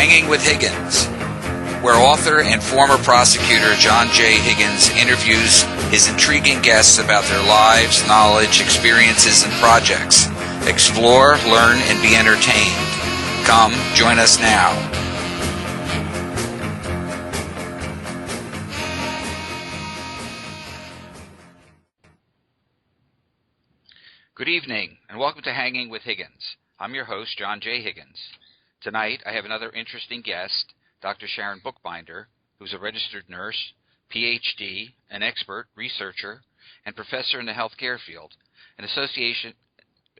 Hanging with Higgins, where author and former prosecutor John J. Higgins interviews his intriguing guests about their lives, knowledge, experiences, and projects. Explore, learn, and be entertained. Come, join us now. Good evening, and welcome to Hanging with Higgins. I'm your host, John J. Higgins. Tonight, I have another interesting guest, Dr. Sharon Buchbinder, who's a registered nurse, PhD, an expert, researcher, and professor in the healthcare field, an association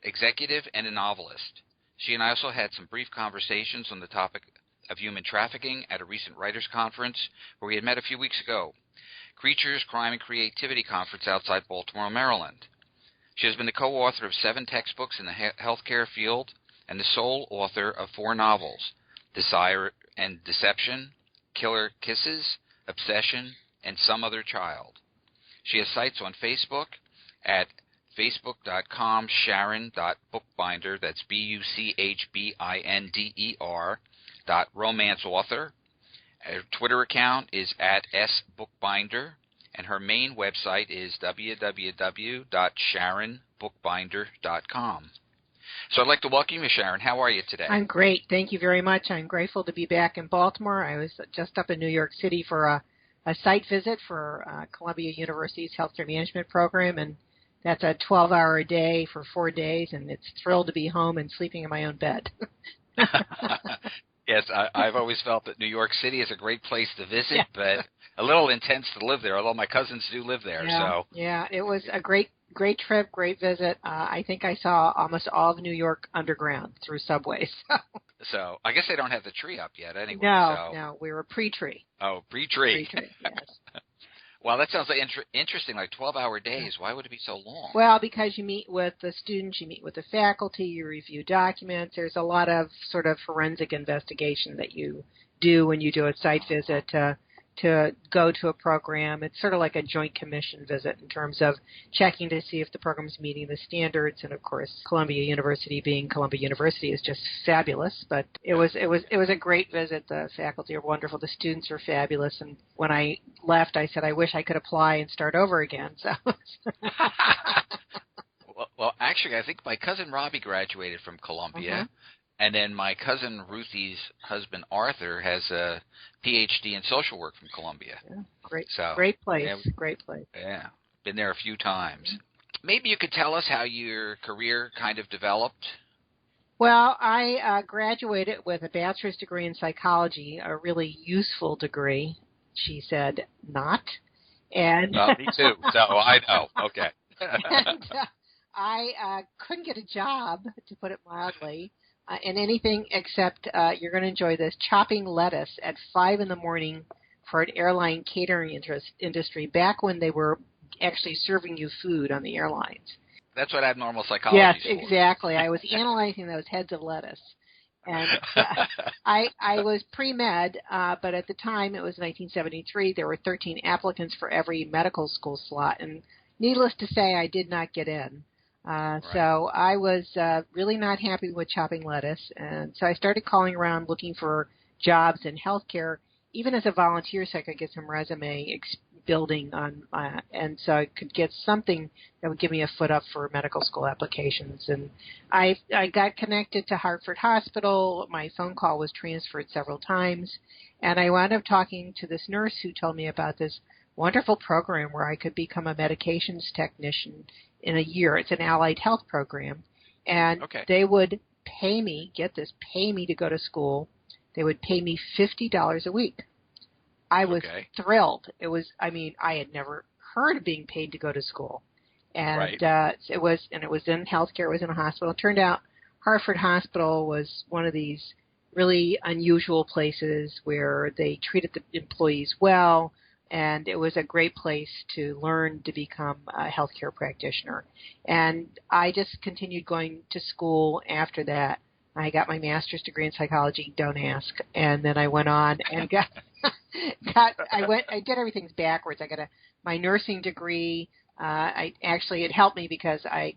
executive, and a novelist. She and I also had some brief conversations on the topic of human trafficking at a recent writers' conference where we had met a few weeks ago. Creatures, Crime, and Creativity Conference outside Baltimore, Maryland. She has been the co-author of 7 textbooks in the healthcare field and the sole author of 4 novels, Desire and Deception, Killer Kisses, Obsession, and Some Other Child. She has sites on Facebook at facebook.com Sharon.Buchbinder, that's BUCHBINDER, .romanceauthor. Her Twitter account is at @sbookbinder. And her main website is www.sharonbookbinder.com. So I'd like to welcome you, Sharon. How are you today? I'm great. Thank you very much. I'm grateful to be back in Baltimore. I was just up in New York City for a site visit for Columbia University's healthcare management program, and that's a 12-hour a day for 4 days, and it's thrilled to be home and sleeping in my own bed. Yes, I've always felt that New York City is a great place to visit, but a little intense to live there, although my cousins do live there. Yeah, it was a great trip, great visit. I think I saw almost all of New York underground through subways. So I guess they don't have the tree up yet anyway. No, we were pre-tree. Oh, pre-tree. Pre-tree, yes. Well, that sounds like interesting, like 12-hour days. Why would it be so long? Well, because you meet with the students, you meet with the faculty, you review documents. There's a lot of sort of forensic investigation that you do when you do a site visit to go to a program. It's sort of like a joint commission visit in terms of checking to see if the program's meeting the standards. And of course, Columbia University being Columbia University is just fabulous. But it was a great visit. The faculty are wonderful. The students are fabulous. And when I left, I said I wish I could apply and start over again. So. Well, actually, I think my cousin Robbie graduated from Columbia. And then my cousin Ruthie's husband, Arthur, has a Ph.D. in social work from Columbia. Yeah, great place. Yeah, great place. Yeah, been there a few times. Maybe you could tell us how your career kind of developed? Well, I graduated with a bachelor's degree in psychology, a really useful degree. She said not. And me too, so I know. Okay. And I couldn't get a job, to put it mildly. In anything except, you're going to enjoy this, chopping lettuce at 5 in the morning for an airline catering industry, back when they were actually serving you food on the airlines. That's what abnormal psychology Yes, is for. Exactly. I was analyzing those heads of lettuce. And I was pre-med, but at the time, it was 1973, there were 13 applicants for every medical school slot. And needless to say, I did not get in. Right. So I was really not happy with chopping lettuce, and so I started calling around looking for jobs in healthcare, even as a volunteer, so I could get some resume building on, and so I could get something that would give me a foot up for medical school applications. And I got connected to Hartford Hospital. My phone call was transferred several times, and I wound up talking to this nurse who told me about this wonderful program where I could become a medications technician in a year. It's an allied health program, and they would pay me, get this, pay me to go to school. They would pay me $50 a week. I was thrilled. It was, I had never heard of being paid to go to school. And it was in healthcare, it was in a hospital. It turned out Hartford Hospital was one of these really unusual places where they treated the employees well, and it was a great place to learn to become a healthcare practitioner. And I just continued going to school after that. I got my master's degree in psychology, don't ask. And then I went on and I did everything backwards. I got my nursing degree. It helped me because I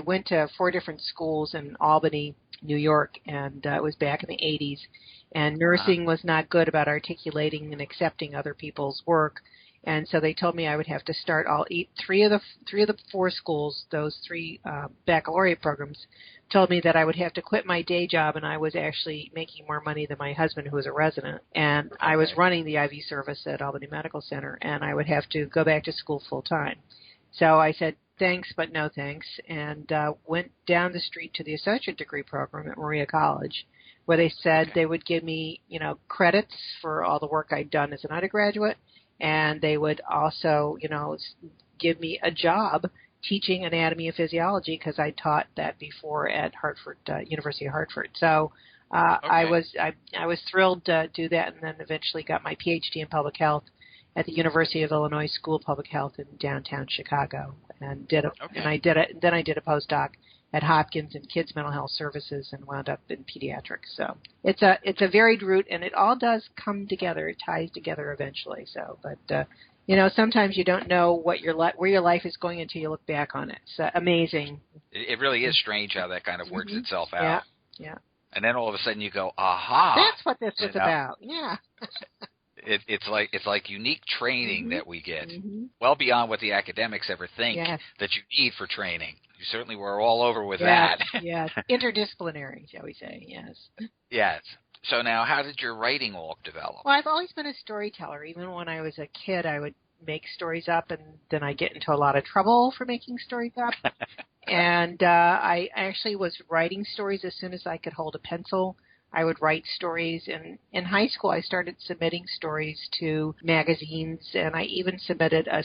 went to 4 different schools in Albany, New York, and it was back in the 80s. and nursing was not good about articulating and accepting other people's work. And so they told me I would have to start three of the four schools, those three baccalaureate programs, told me that I would have to quit my day job, and I was actually making more money than my husband, who was a resident. And I was running the IV service at Albany Medical Center, and I would have to go back to school full time. So I said, thanks, but no thanks, and went down the street to the associate degree program at Maria College, where they said they would give me, credits for all the work I'd done as an undergraduate, and they would also, give me a job teaching anatomy and physiology, because I taught that before at Hartford, University of Hartford. So I was thrilled to do that, and then eventually got my PhD in public health at the University of Illinois School of Public Health in downtown Chicago, and I did a postdoc at Hopkins in kids mental health services, and wound up in pediatrics. So it's a varied route, and it all does come together. It ties together eventually. So, but sometimes you don't know where your life is going until you look back on it. It's amazing. It really is strange how that kind of works itself out. Yeah. And then all of a sudden you go, aha! That's what this was about. Yeah. It's like unique training that we get, well beyond what the academics ever think that you need for training. You certainly were all over with that. Yes, interdisciplinary, shall we say? Yes. Yes. So now, how did your writing all develop? Well, I've always been a storyteller. Even when I was a kid, I would make stories up, and then I get into a lot of trouble for making stories up. And I actually was writing stories as soon as I could hold a pencil. I would write stories, and in high school I started submitting stories to magazines, and I even submitted a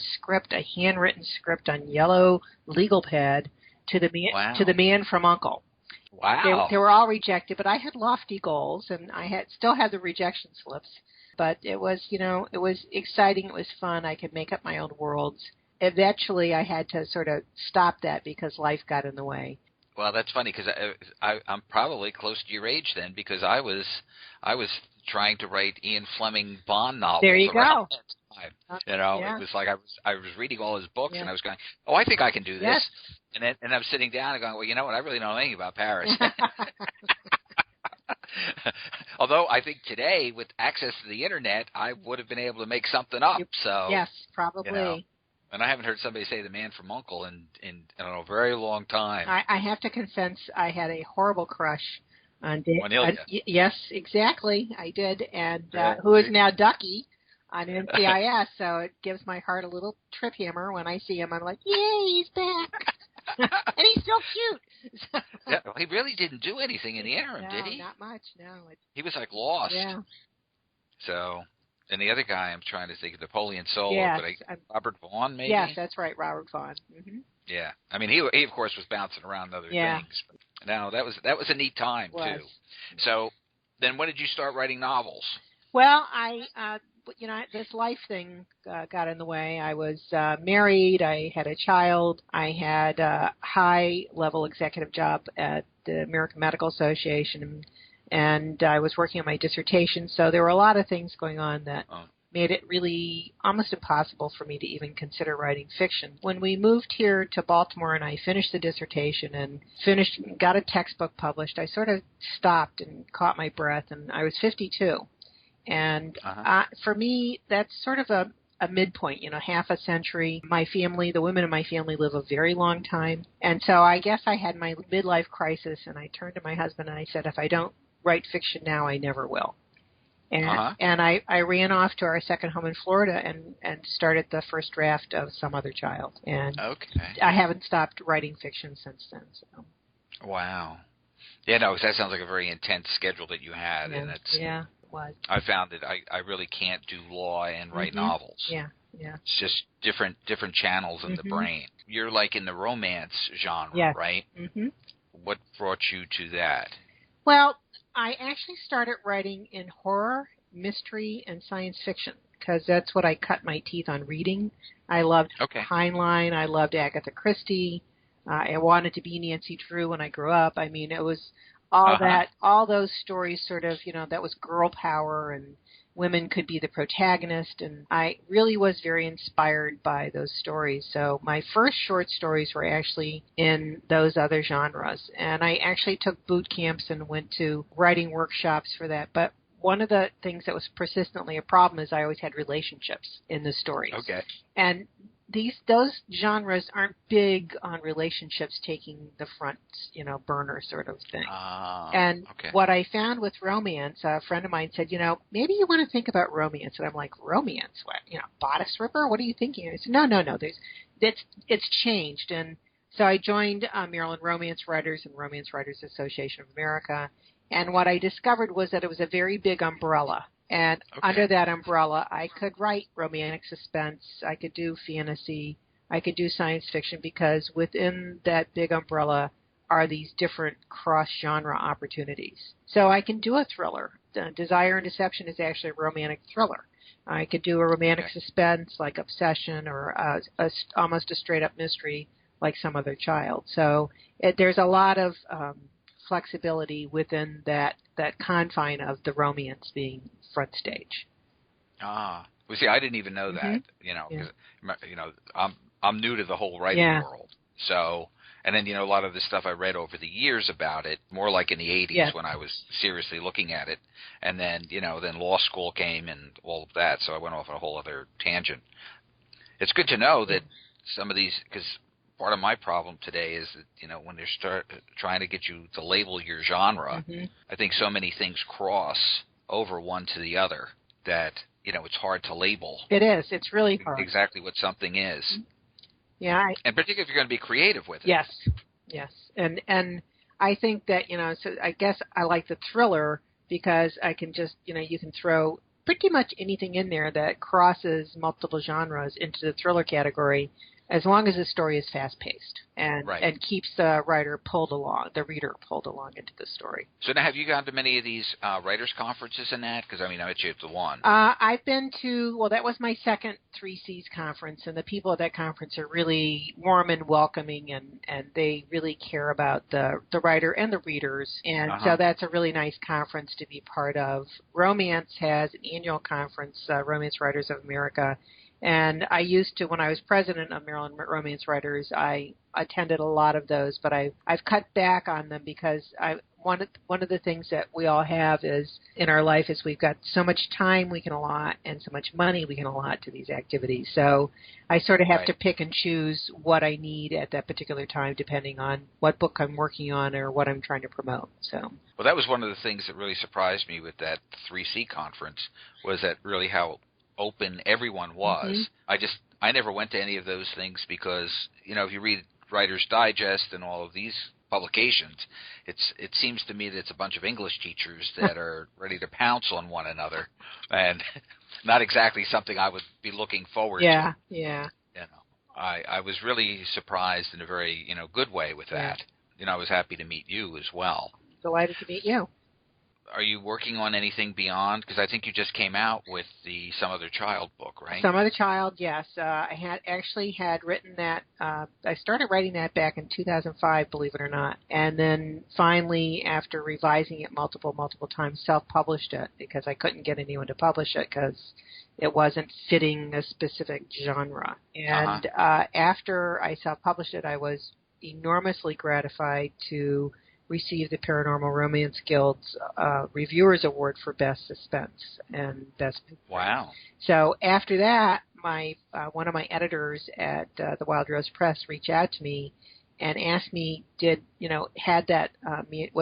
handwritten script on yellow legal pad to the man from U.N.C.L.E. Wow. They were all rejected, but I had lofty goals, and I still had the rejection slips. But it was exciting. It was fun. I could make up my own worlds. Eventually, I had to sort of stop that because life got in the way. Well, that's funny, because I'm probably close to your age then, because I was trying to write Ian Fleming Bond novels. There you go. It was like I was reading all his books, and I was going, oh, I think I can do this. Yes. And I'm sitting down and going, well, you know what? I really don't know anything about Paris. Although I think today, with access to the internet, I would have been able to make something up. So yes, probably. And I haven't heard somebody say the man from U.N.C.L.E. in I don't know, a very long time. I have to confess, I had a horrible crush on Dave. Yes, exactly, I did, and who is now Ducky on NCIS. So it gives my heart a little trip hammer when I see him. I'm like, yay, he's back. And he's so cute. Well, he really didn't do anything in the interim, did he? Not much, no. He was like lost. Yeah. So, and the other guy, I'm trying to think of Napoleon Solo, but Robert Vaughn, maybe? Yes, that's right, Robert Vaughn. Mm-hmm. Yeah. I mean, he of course was bouncing around other things. But no, that was a neat time, too. So, then when did you start writing novels? Well, this life thing got in the way. I was married. I had a child. I had a high-level executive job at the American Medical Association, and I was working on my dissertation. So there were a lot of things going on that made it really almost impossible for me to even consider writing fiction. When we moved here to Baltimore and I finished the dissertation and got a textbook published, I sort of stopped and caught my breath, and I was 52. And for me, that's sort of a midpoint, half a century. My family, the women in my family, live a very long time. And so I guess I had my midlife crisis, and I turned to my husband and I said, if I don't write fiction now, I never will. And I ran off to our second home in Florida and started the first draft of Some Other Child. And I haven't stopped writing fiction since then. So. Wow. Yeah, no, 'cause that sounds like a very intense schedule that you had. And it's, was. I found that I really can't do law and write novels. Yeah. It's just different channels in the brain. You're like in the romance genre, right? Mm-hmm. What brought you to that? Well, I actually started writing in horror, mystery, and science fiction because that's what I cut my teeth on reading. I loved Heinlein. I loved Agatha Christie. I wanted to be Nancy Drew when I grew up. I mean, it was all those stories sort of, that was girl power and women could be the protagonist. And I really was very inspired by those stories. So my first short stories were actually in those other genres. And I actually took boot camps and went to writing workshops for that. But one of the things that was persistently a problem is I always had relationships in the stories. Okay. And those genres aren't big on relationships taking the front, burner sort of thing. And okay. what I found with romance, a friend of mine said, maybe you want to think about romance. And I'm like, romance? What? Bodice ripper? What are you thinking? And I said, no. It's changed. And so I joined Maryland Romance Writers and Romance Writers Association of America. And what I discovered was that it was a very big umbrella. And under that umbrella, I could write romantic suspense, I could do fantasy, I could do science fiction, because within that big umbrella are these different cross-genre opportunities. So I can do a thriller. Desire and Deception is actually a romantic thriller. I could do a romantic suspense like Obsession, or almost a straight-up mystery like Some Other Child. So there's a lot of flexibility within that confine of the romance being front stage. Well, see, I didn't even know that, because I'm new to the whole writing world. So, and then, a lot of the stuff I read over the years about it, more like in the 80s when I was seriously looking at it. And then, then law school came and all of that, so I went off on a whole other tangent. It's good to know that some of these, because part of my problem today is that, when they're trying to get you to label your genre, I think so many things cross over one to the other that, it's hard to label. It is. It's really hard. Exactly what something is. Yeah. And particularly if you're going to be creative with it. Yes. And I think that, so I guess I like the thriller because I can just, you can throw pretty much anything in there that crosses multiple genres into the thriller category, as long as the story is fast-paced and keeps the reader pulled along into the story. So now, have you gone to many of these writers' conferences and that? Because, I bet you it's the one. I've been to, that was my second 3Cs conference, and the people at that conference are really warm and welcoming, and they really care about the writer and the readers, and so that's a really nice conference to be part of. Romance has an annual conference, Romance Writers of America. And I used to, when I was president of Maryland Romance Writers, I attended a lot of those, but I've cut back on them because one of the things that we all have is in our life is we've got so much time we can allot and so much money we can allot to these activities. So I sort of have to pick and choose what I need at that particular time, depending on what book I'm working on or what I'm trying to promote. So. Well, that was one of the things that really surprised me with that 3C conference, was that really how open everyone was. I never went to any of those things because, if you read Writer's Digest and all of these publications, it seems to me that it's a bunch of English teachers that are ready to pounce on one another, and not exactly something I would be looking forward to. Yeah. I was really surprised in a very, good way with that. I was happy to meet you as well. Delighted to meet you. Are you working on anything beyond? Because I think you just came out with the Some Other Child book, right? Some Other Child, yes. I had written that. I started writing that back in 2005, believe it or not, and then finally, after revising it multiple times, self-published it because I couldn't get anyone to publish it because it wasn't fitting a specific genre. And after I self-published it, I was enormously gratified to received the Paranormal Romance Guild's Reviewers Award for Best Suspense and Best Mystery. Wow. So after that, one of my editors at the Wild Rose Press reached out to me and asked me, was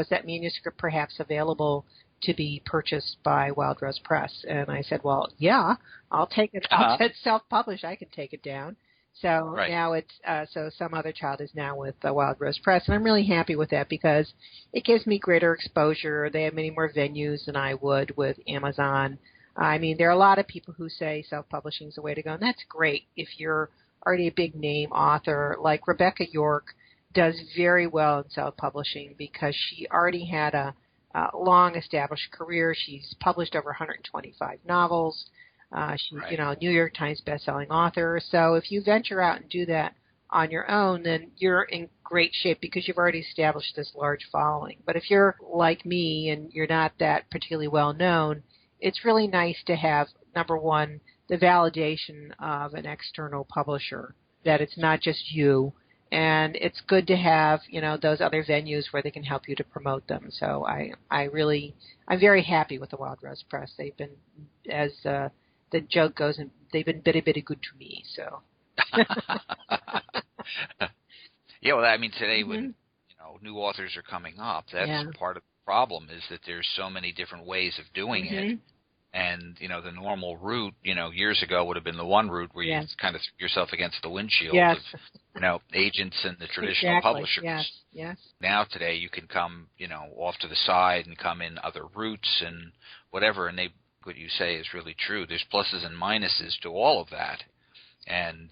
that manuscript perhaps available to be purchased by Wild Rose Press? And I said, well, yeah, I'll take it. I'll self-publish. I can take it down. So now it's so Some Other Child is now with the Wild Rose Press, and I'm really happy with that because it gives me greater exposure. They have many more venues than I would with Amazon. I mean, there are a lot of people who say self-publishing is the way to go, and that's great if you're already a big name author. Like Rebecca York does very well in self-publishing because she already had a long established career. She's published over 125 novels. She's, New York Times bestselling author. So if you venture out and do that on your own, then you're in great shape because you've already established this large following. But if you're like me and you're not that particularly well known, it's really nice to have, number one, the validation of an external publisher, that it's not just you, And it's good to have, those other venues where they can help you to promote them. So I'm very happy with the Wild Rose Press. They've been, as the joke goes, they've been bitty good to me. So. Yeah, well, I mean, today when new authors are coming up, that's part of the problem is that there's so many different ways of doing it. And, the normal route, years ago would have been the one route where you kind of threw yourself against the windshield of, agents and the traditional publishers. Yes. Now today you can come, off to the side and come in other routes and whatever. And what you say is really true. There's pluses and minuses to all of that. And,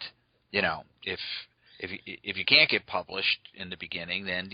if you can't get published in the beginning, then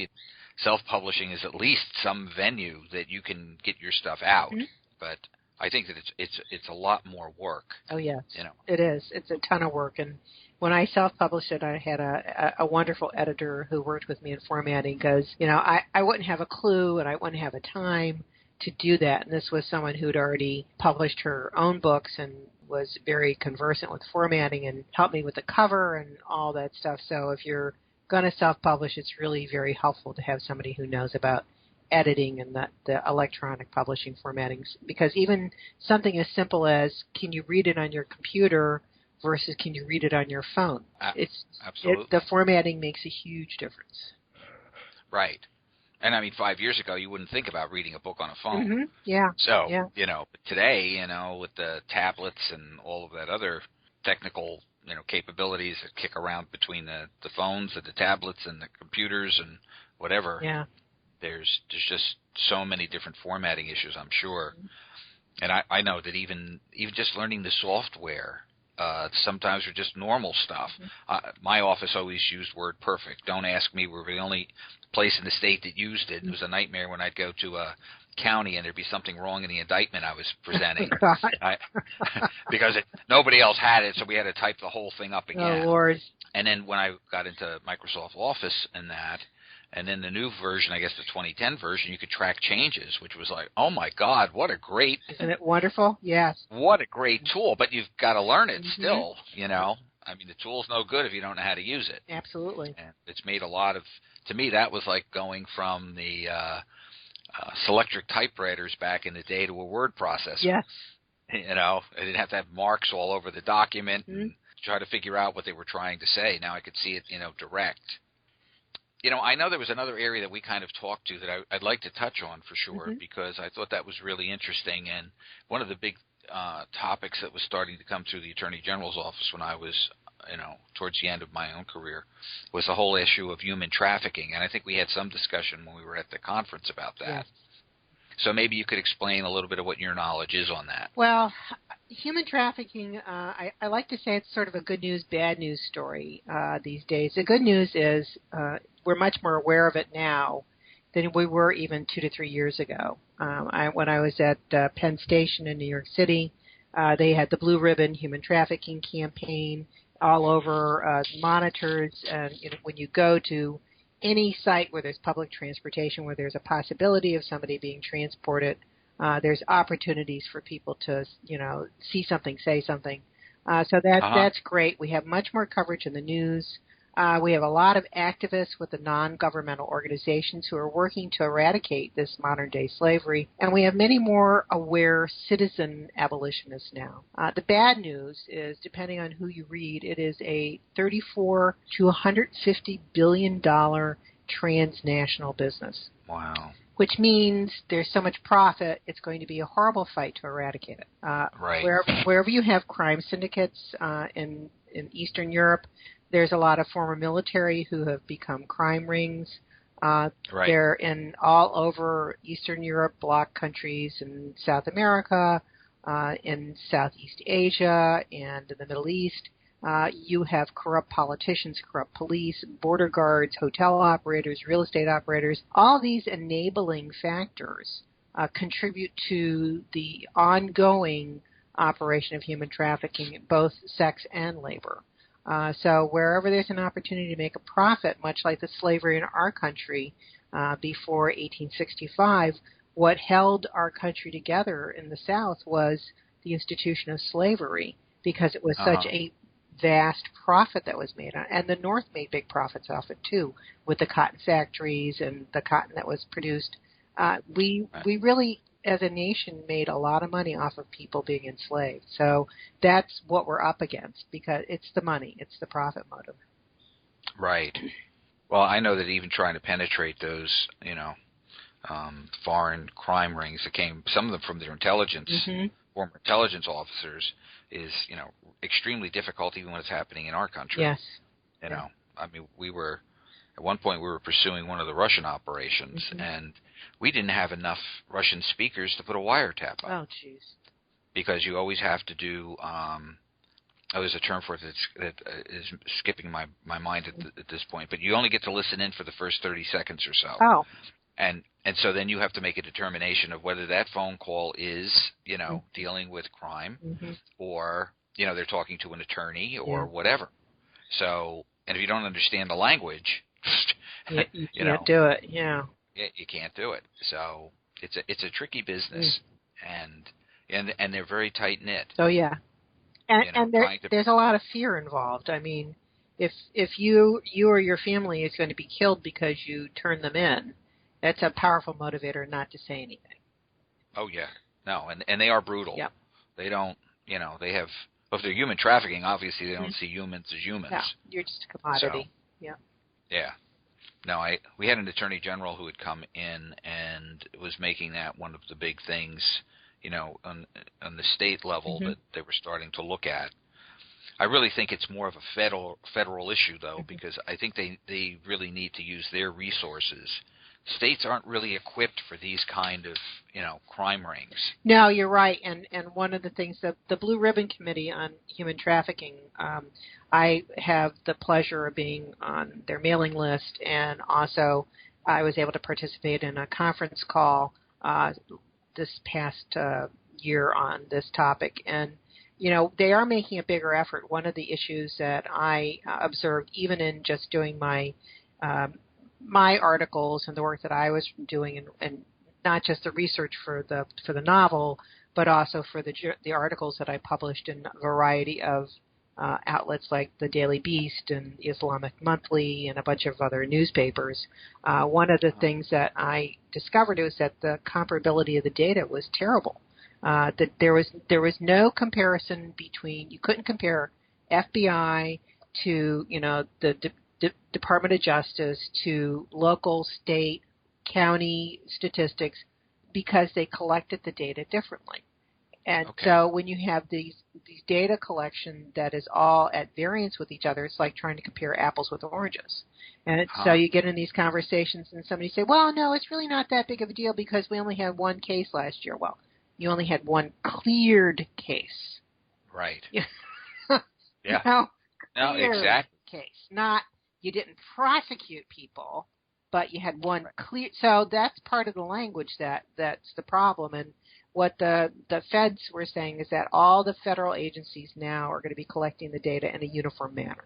self-publishing is at least some venue that you can get your stuff out. But I think that it's a lot more work. Oh yes, it is. It's a ton of work. And when I self-published it, I had a wonderful editor who worked with me in formatting because I wouldn't have a clue and I wouldn't have a time to do that. And this was someone who'd already published her own books and was very conversant with formatting and helped me with the cover and all that stuff. So if you're going to self-publish, it's really very helpful to have somebody who knows about editing and the electronic publishing formatting, because even something as simple as can you read it on your computer versus can you read it on your phone? Absolutely. The formatting makes a huge difference. Right. And I mean, 5 years ago, you wouldn't think about reading a book on a phone. Yeah. So, today, with the tablets and all of that other technical, capabilities that kick around between the phones and the tablets and the computers and whatever. Yeah. There's just so many different formatting issues, I'm sure. And I know that even just learning the software, sometimes are just normal stuff. My office always used WordPerfect. Don't ask me. We're the only place in the state that used it. It was a nightmare when I'd go to a county and there'd be something wrong in the indictment I was presenting. Because nobody else had it, so we had to type the whole thing up again. Oh, Lord. And then when I got into Microsoft Office and that, and then the new version, I guess the 2010 version, you could track changes, which was like, oh, my God, what a great... Isn't it wonderful? Yes. What a great tool, but you've got to learn it still, I mean, the tool's no good if you don't know how to use it. Absolutely. And it's made a lot of... To me, that was like going from the Selectric typewriters back in the day to a word processor. Yes. I didn't have to have marks all over the document and try to figure out what they were trying to say. Now I could see it, direct. I know there was another area that we kind of talked to that I'd like to touch on for sure because I thought that was really interesting. And one of the big topics that was starting to come through the Attorney General's office when I was, towards the end of my own career was the whole issue of human trafficking. And I think we had some discussion when we were at the conference about that. Yes. So maybe you could explain a little bit of what your knowledge is on that. Well, human trafficking, I like to say it's sort of a good news, bad news story these days. The good news is we're much more aware of it now than we were even 2 to 3 years ago. When I was at Penn Station in New York City, they had the Blue Ribbon Human Trafficking Campaign all over monitors. And when you go to any site where there's public transportation, where there's a possibility of somebody being transported, there's opportunities for people to, see something, say something. So that's great. We have much more coverage in the news. We have a lot of activists with the non-governmental organizations who are working to eradicate this modern-day slavery, and we have many more aware citizen abolitionists now. The bad news is, depending on who you read, it is a $34 to $150 billion transnational business. Wow. Which means there's so much profit, it's going to be a horrible fight to eradicate it. Right. Wherever you have crime syndicates in Eastern Europe, there's a lot of former military who have become crime rings. Right. They're in all over Eastern Europe, bloc countries in South America, in Southeast Asia, and in the Middle East. You have corrupt politicians, corrupt police, border guards, hotel operators, real estate operators. All these enabling factors contribute to the ongoing operation of human trafficking, both sex and labor. So wherever there's an opportunity to make a profit, much like the slavery in our country before 1865, what held our country together in the South was the institution of slavery, because it was such a vast profit that was made on it. And the North made big profits off it too, with the cotton factories and the cotton that was produced. We really, as a nation, made a lot of money off of people being enslaved. So that's what we're up against, because it's the money, it's the profit motive. Right. Well, I know that even trying to penetrate those, foreign crime rings that came, some of them from their intelligence, former intelligence officers, is, extremely difficult even when it's happening in our country. Yes. I mean, at one point we were pursuing one of the Russian operations, and we didn't have enough Russian speakers to put a wiretap on. Oh, jeez. Because you always have to do, there's a term for it that is skipping my mind at this point, but you only get to listen in for the first 30 seconds or so. Oh. And so then you have to make a determination of whether that phone call is, dealing with crime, or, they're talking to an attorney or whatever. So, and if you don't understand the language, you can't do it. Yeah. You can't do it. So it's a tricky business, and they're very tight knit. Oh yeah. And there's a lot of fear involved. I mean, if you or your family is going to be killed because you turn them in, that's a powerful motivator not to say anything. Oh yeah, no, and they are brutal. Yep. They don't, they have. Well, if they're human trafficking, obviously they don't see humans as humans. Yeah, you're just a commodity. So, yeah. No, we had an attorney general who had come in and was making that one of the big things, on the state level that they were starting to look at. I really think it's more of a federal issue, though, because I think they really need to use their resources. States aren't really equipped for these kind of, crime rings. No, you're right. And one of the things that the Blue Ribbon Committee on Human Trafficking, I have the pleasure of being on their mailing list, and also I was able to participate in a conference call this past year on this topic. And, they are making a bigger effort. One of the issues that I observed, even in just doing my articles and the work that I was doing, and not just the research for the novel, but also for the articles that I published in a variety of outlets like the Daily Beast and Islamic Monthly and a bunch of other newspapers. One of the things that I discovered was that the comparability of the data was terrible. That there was no comparison between, you couldn't compare FBI to the Department of Justice to local, state, county statistics, because they collected the data differently. And so when you have these data collection that is all at variance with each other, it's like trying to compare apples with oranges. And so you get in these conversations and somebody say, well, no, it's really not that big of a deal because we only had one case last year. Well, you only had one cleared case. Right. Yeah. No, exactly. Case. Not, you didn't prosecute people, but you had one clear. So that's part of the language that's the problem. And what the feds were saying is that all the federal agencies now are going to be collecting the data in a uniform manner.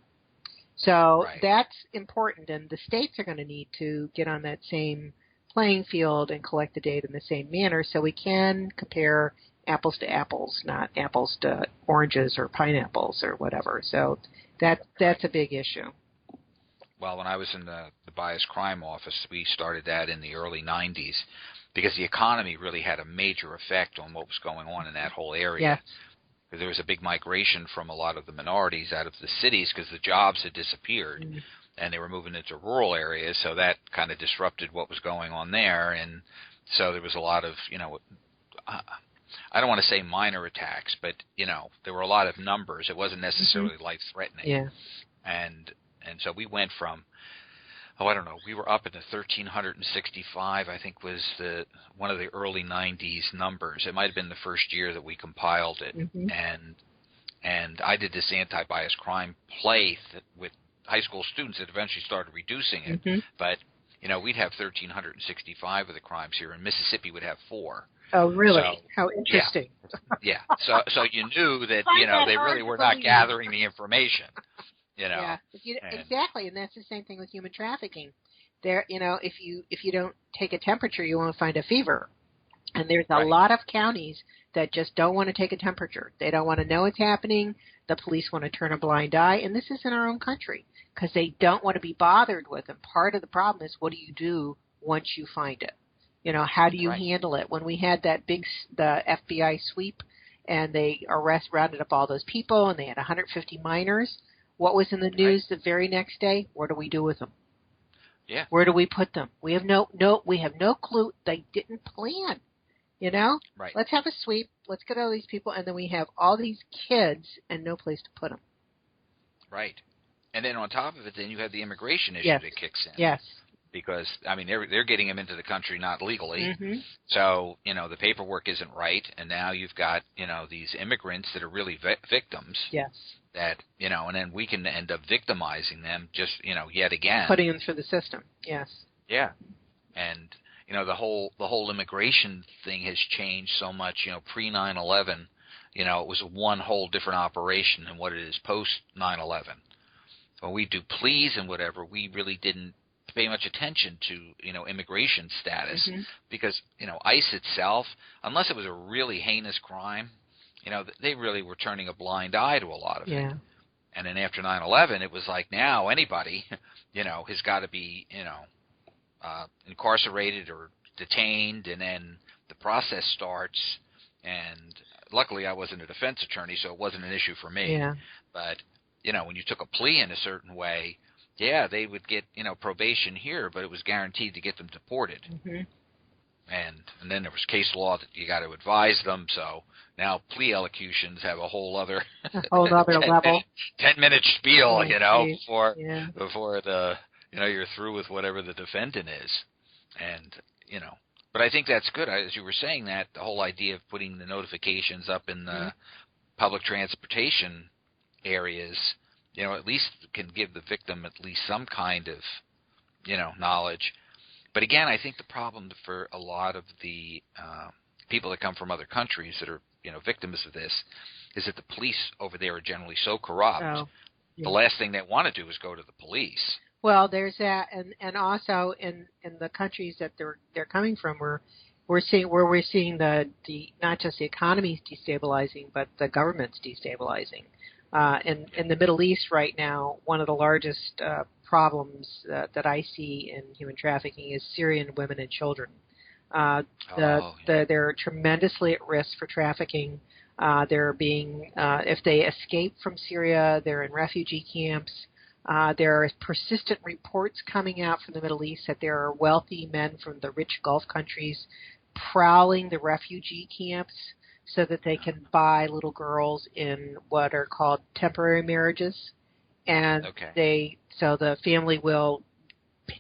So that's important, and the states are going to need to get on that same playing field and collect the data in the same manner so we can compare apples to apples, not apples to oranges or pineapples or whatever. So that's a big issue. Well, when I was in the bias crime office, we started that in the early 90s because the economy really had a major effect on what was going on in that whole area. Yes. Because there was a big migration from a lot of the minorities out of the cities because the jobs had disappeared and they were moving into rural areas, so that kind of disrupted what was going on there. And so there was a lot of, I don't want to say minor attacks, but, there were a lot of numbers. It wasn't necessarily life-threatening. Yeah. And so we went from, we were up in the 1,365, I think was one of the early 90s numbers. It might have been the first year that we compiled it. And I did this anti-bias crime play with high school students that eventually started reducing it. But, we'd have 1,365 of the crimes here, and Mississippi would have 4. Oh, really? So, how interesting. Yeah. So you knew that, they really were not gathering the information. Yeah, exactly, and that's the same thing with human trafficking. There, if you don't take a temperature, you won't find a fever. And there's a lot of counties that just don't want to take a temperature. They don't want to know what's happening. the police want to turn a blind eye, and this is in our own country, because they don't want to be bothered with them. Part of the problem is, what do you do once you find it? How do you handle it? When we had the FBI sweep, and they rounded up all those people, and they had 150 minors, what was in the news the very next day? What do we do with them? Yeah. Where do we put them? We have no clue. They didn't plan. Right. Let's have a sweep. Let's get all these people, and then we have all these kids and no place to put them. Right. And then on top of it, then you have the immigration issue that kicks in. Yes. Because, they're getting them into the country not legally. Mm-hmm. So, the paperwork isn't right. And now you've got, these immigrants that are really victims. Yes. That, and then we can end up victimizing them just, yet again. Putting them through the system. Yes. Yeah. And, the whole immigration thing has changed so much, pre 9/11, it was one whole different operation than what it is post 9/11. When we do pleas and whatever, we really didn't pay much attention to, immigration status, because, ICE itself, unless it was a really heinous crime, they really were turning a blind eye to a lot of it. And then after 9/11, it was like, now anybody, has got to be, incarcerated or detained, and then the process starts. And luckily I wasn't a defense attorney, so it wasn't an issue for me. Yeah. But, when you took a plea in a certain way, they would get, probation here, but it was guaranteed to get them deported. Mm-hmm. And then there was case law that you got to advise them. So now plea elocutions have a whole other level. 10-minute spiel, Oh, before the you're through with whatever the defendant is. And but I think that's good. As you were saying, that the whole idea of putting the notifications up in the public transportation areas, at least can give the victim at least some kind of, knowledge. But again, I think the problem for a lot of the people that come from other countries that are, victims of this, is that the police over there are generally so corrupt. Oh, yeah. The last thing they want to do is go to the police. Well, there's that, and also in the countries that they're coming from, we're seeing the not just the economy's destabilizing, but the government's destabilizing. In the Middle East right now, one of the largest problems that I see in human trafficking is Syrian women and children. They're tremendously at risk for trafficking. They're being, if they escape from Syria, they're in refugee camps. There are persistent reports coming out from the Middle East that there are wealthy men from the rich Gulf countries prowling the refugee camps so that they can buy little girls in what are called temporary marriages. And so the family will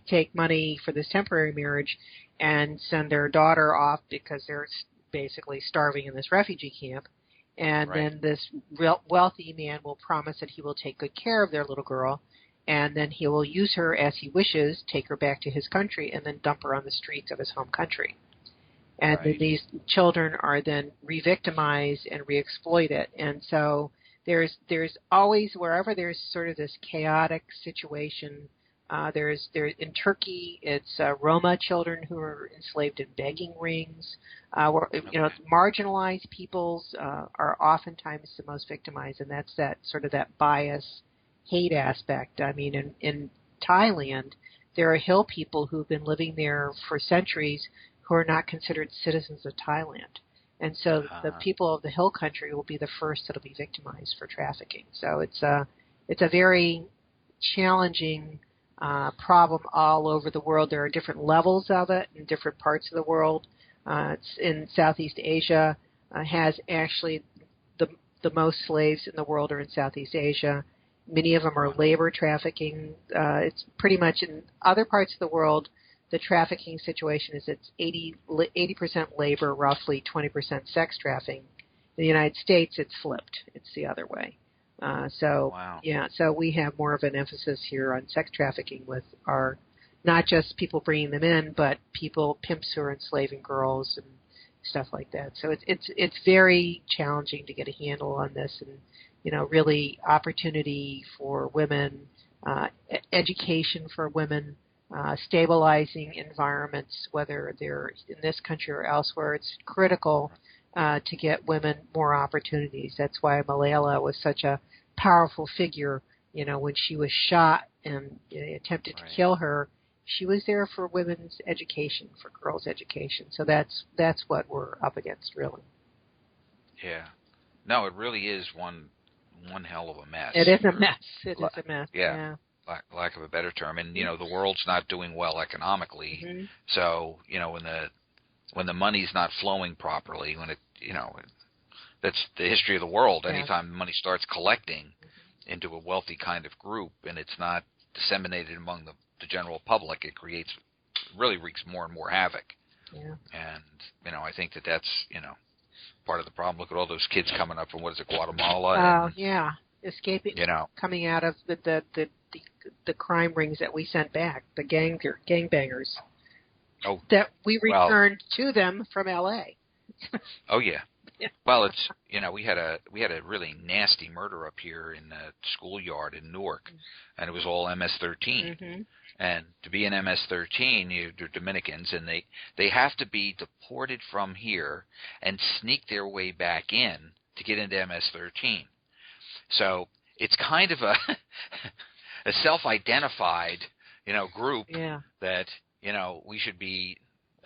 take money for this temporary marriage and send their daughter off because they're basically starving in this refugee camp. And then this wealthy man will promise that he will take good care of their little girl, and then he will use her as he wishes, take her back to his country, and then dump her on the streets of his home country. And then these children are then re-victimized and re-exploited. And so there's always, wherever there's sort of this chaotic situation, there's in Turkey, it's Roma children who are enslaved in begging rings. Marginalized peoples are oftentimes the most victimized, and that's that sort of that bias, hate aspect. I mean, in Thailand, there are hill people who've been living there for centuries who are not considered citizens of Thailand. And so the people of the hill country will be the first that will be victimized for trafficking. So it's a very challenging problem all over the world. There are different levels of it in different parts of the world. It's in Southeast Asia, has actually the most slaves in the world are in Southeast Asia. Many of them are labor trafficking. It's pretty much in other parts of the world, the trafficking situation is it's 80% labor, roughly 20% sex trafficking. In the United States, it's flipped. It's the other way. So we have more of an emphasis here on sex trafficking with our not just people bringing them in, but pimps who are enslaving girls and stuff like that. So it's very challenging to get a handle on this, and really opportunity for women, education for women, stabilizing environments, whether they're in this country or elsewhere. It's critical to get women more opportunities. That's why Malala was such a powerful figure. When she was shot and attempted to kill her, she was there for women's education, for girls' education. So that's what we're up against, really. Yeah. No, it really is one hell of a mess. It is a mess. It is a mess. Yeah. Lack of a better term. And, the world's not doing well economically. Mm-hmm. So, when the money's not flowing properly, when it, that's the history of the world. Yeah. Anytime money starts collecting into a wealthy kind of group and it's not disseminated among the general public, it really wreaks more and more havoc. Yeah. And, I think that's, part of the problem. Look at all those kids coming up from, Guatemala? Yeah. Escaping, coming out of the crime rings that we sent back, the gangbangers. Oh. That we returned to them from L.A. Oh, yeah. Yeah. Well, it's we had a really nasty murder up here in the schoolyard in Newark, and it was all MS-13. Mm-hmm. And to be an MS-13, they're Dominicans, and they have to be deported from here and sneak their way back in to get into MS-13. So it's kind of a self-identified group that we should be.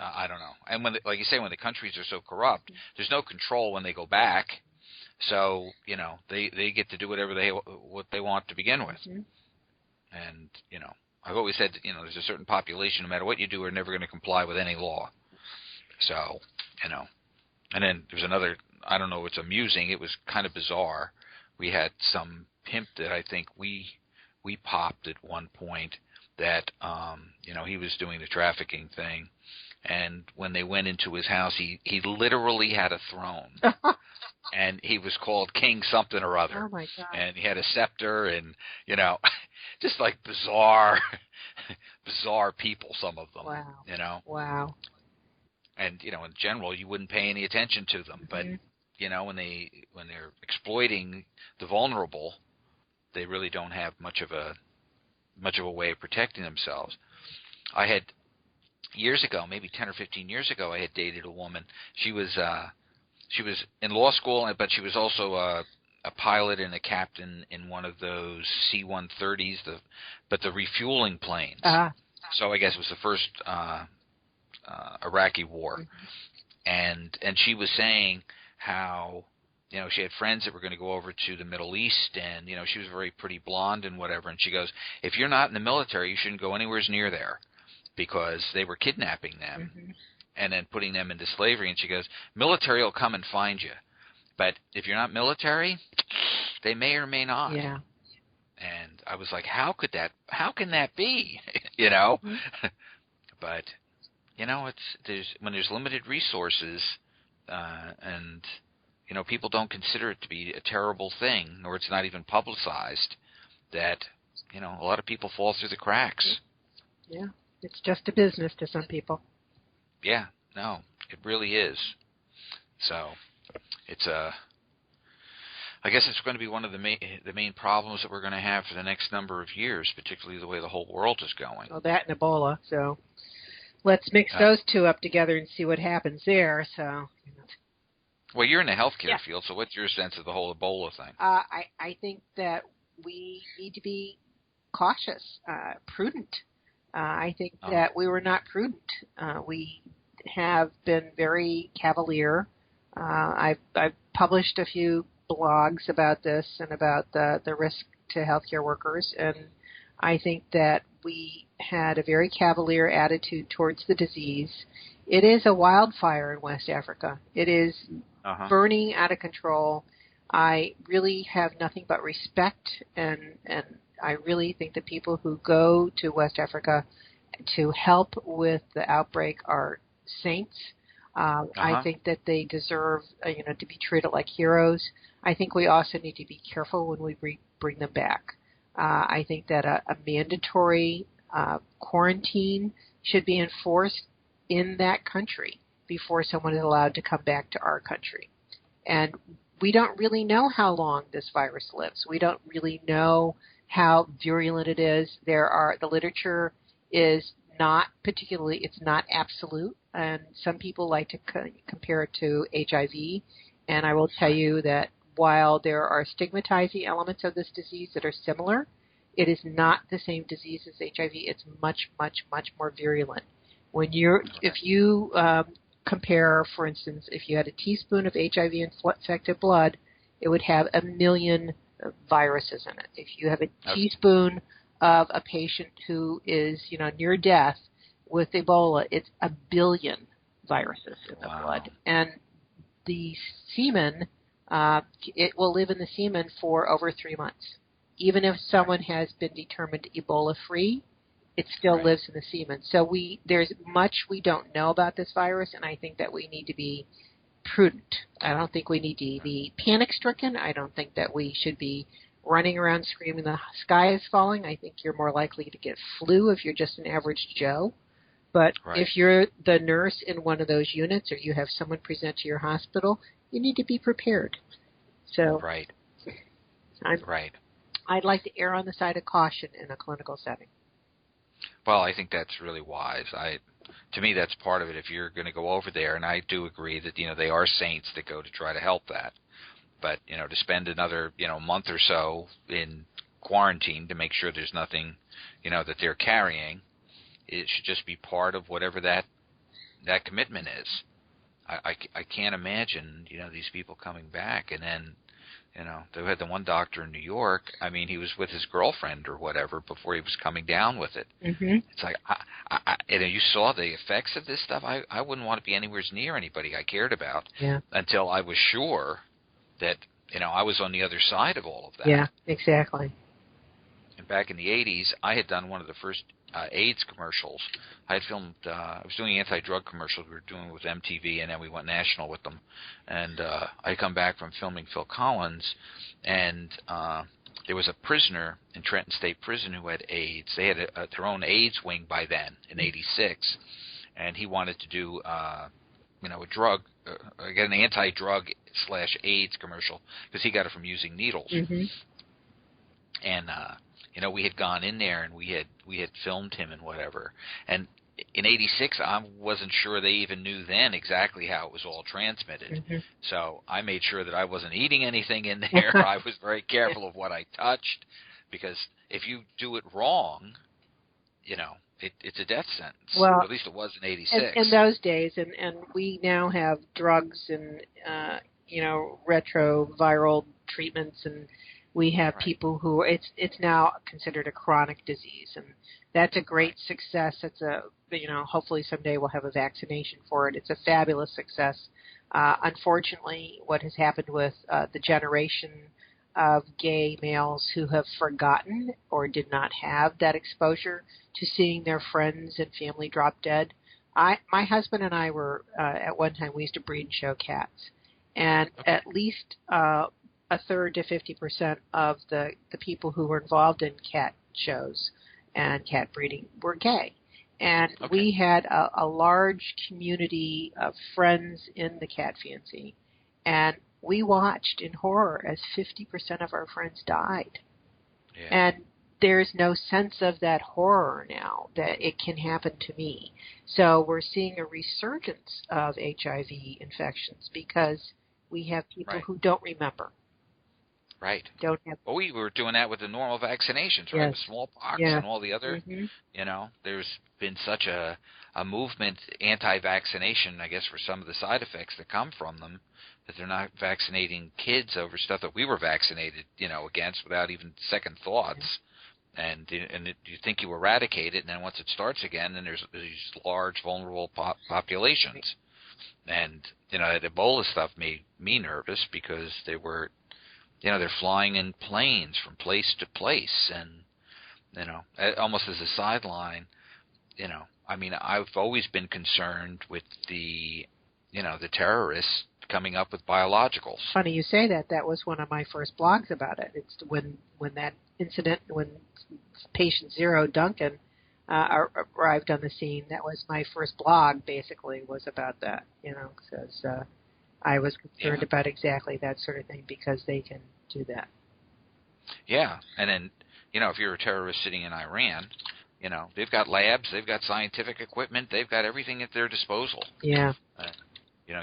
I don't know. And like you say, when the countries are so corrupt, there's no control when they go back. So, they get to do whatever what they want to begin with. Mm-hmm. And, I've always said, there's a certain population, no matter what you do, are never going to comply with any law. So, and then there's another, I don't know, it's amusing. It was kind of bizarre. We had some pimp that I think we popped at one point that, he was doing the trafficking thing. And when they went into his house, he literally had a throne. And he was called King something or other. Oh, my God. And he had a scepter and, just like bizarre people, some of them. Wow. Wow. And, in general, you wouldn't pay any attention to them. But, when they're exploiting the vulnerable, they really don't have much of a way of protecting themselves. I had years ago, maybe 10 or 15 years ago, I had dated a woman. She was in law school, but she was also a pilot and a captain in one of those C-130s, but the refueling planes. Uh-huh. So I guess it was the first Iraqi war. Mm-hmm. And she was saying how, she had friends that were going to go over to the Middle East, and, she was very pretty blonde and whatever. And she goes, if you're not in the military, you shouldn't go anywhere near there, because they were kidnapping them and then putting them into slavery. And she goes, military will come and find you. But if you're not military, they may or may not. Yeah. And I was like, how can that be? Mm-hmm. But, when there's limited resources and, people don't consider it to be a terrible thing, or it's not even publicized, that, a lot of people fall through the cracks. Yeah. It's just a business to some people. Yeah, no, it really is. So, it's I guess it's going to be one of the main problems that we're going to have for the next number of years, particularly the way the whole world is going. Well, that and Ebola. So, let's mix those two up together and see what happens there. So. Well, you're in the healthcare field, so what's your sense of the whole Ebola thing? I think that we need to be cautious, prudent. I think that we were not prudent. We have been very cavalier. I've published a few blogs about this and about the risk to healthcare workers, and I think that we had a very cavalier attitude towards the disease. It is a wildfire in West Africa. It is burning out of control. I really have nothing but respect, and I really think the people who go to West Africa to help with the outbreak are saints. I think that they deserve, to be treated like heroes. I think we also need to be careful when we bring them back. I think that a mandatory quarantine should be enforced in that country before someone is allowed to come back to our country. And we don't really know how long this virus lives. We don't really know how virulent it is. The literature is not particularly, it's not absolute, and some people like to compare it to HIV, and I will tell you that while there are stigmatizing elements of this disease that are similar, it is not the same disease as HIV. It's much, much, much more virulent. If you compare, for instance, if you had a teaspoon of HIV-infected blood, it would have 1 million viruses in it. If you have a teaspoon of a patient who is, near death with Ebola, it's 1 billion viruses in the blood. And the semen, it will live in the semen for over 3 months. Even if someone has been determined Ebola-free, it still lives in the semen. So there's much we don't know about this virus, and I think that we need to be prudent. I don't think we need to be panic-stricken. I don't think that we should be running around screaming the sky is falling. I think you're more likely to get flu if you're just an average Joe. But if you're the nurse in one of those units or you have someone present to your hospital, you need to be prepared. So I'd like to err on the side of caution in a clinical setting. Well, I think that's really wise. To me, that's part of it. If you're going to go over there, and I do agree that they are saints that go to try to help that, but to spend another month or so in quarantine to make sure there's nothing that they're carrying, it should just be part of whatever that commitment is. I can't imagine these people coming back and then. They had the one doctor in New York. I mean, he was with his girlfriend or whatever before he was coming down with it. Mm-hmm. It's like, you saw the effects of this stuff. I wouldn't want to be anywhere near anybody I cared about until I was sure that, I was on the other side of all of that. Yeah, exactly. And back in the 80s, I had done one of the first AIDS commercials. I had filmed, I was doing anti-drug commercials we were doing with MTV, and then we went national with them. And I come back from filming Phil Collins, and there was a prisoner in Trenton State Prison who had AIDS. They had their own AIDS wing by then, in 86, and he wanted to do, a drug, an anti-drug / AIDS commercial, because he got it from using needles. Mm-hmm. And we had gone in there and we had filmed him and whatever. And in 86, I wasn't sure they even knew then exactly how it was all transmitted. Mm-hmm. So I made sure that I wasn't eating anything in there. I was very careful of what I touched, because if you do it wrong, it's a death sentence. Well, or at least it was in 86. In those days, and we now have drugs and retroviral treatments, and we have people who it's now considered a chronic disease, and that's a great success. It's hopefully someday we'll have a vaccination for it. It's a fabulous success. Unfortunately, what has happened with the generation of gay males who have forgotten or did not have that exposure to seeing their friends and family drop dead. My husband and I were at one time, we used to breed and show cats, and at least a third to 50% of the people who were involved in cat shows and cat breeding were gay. And we had a large community of friends in the cat fancy, and we watched in horror as 50% of our friends died. Yeah. And there's no sense of that horror now, that it can happen to me. So we're seeing a resurgence of HIV infections because we have people who don't remember. Right. Don't have. Well, we were doing that with the normal vaccinations, right? With smallpox and all the other, there's been such a movement anti-vaccination, I guess, for some of the side effects that come from them, that they're not vaccinating kids over stuff that we were vaccinated, against without even second thoughts. And you think you eradicate it, and then once it starts again, then there's these large vulnerable populations. And, the Ebola stuff made me nervous because they were, they're flying in planes from place to place. And, almost as a sideline, I've always been concerned with the terrorists coming up with biologicals. Funny you say that. That was one of my first blogs about it. It's when that incident, when patient 0, Duncan, arrived on the scene. That was my first blog, basically, was about that, because I was concerned about exactly that sort of thing because they can do that. Yeah, and then, if you're a terrorist sitting in Iran, they've got labs, they've got scientific equipment, they've got everything at their disposal. Yeah.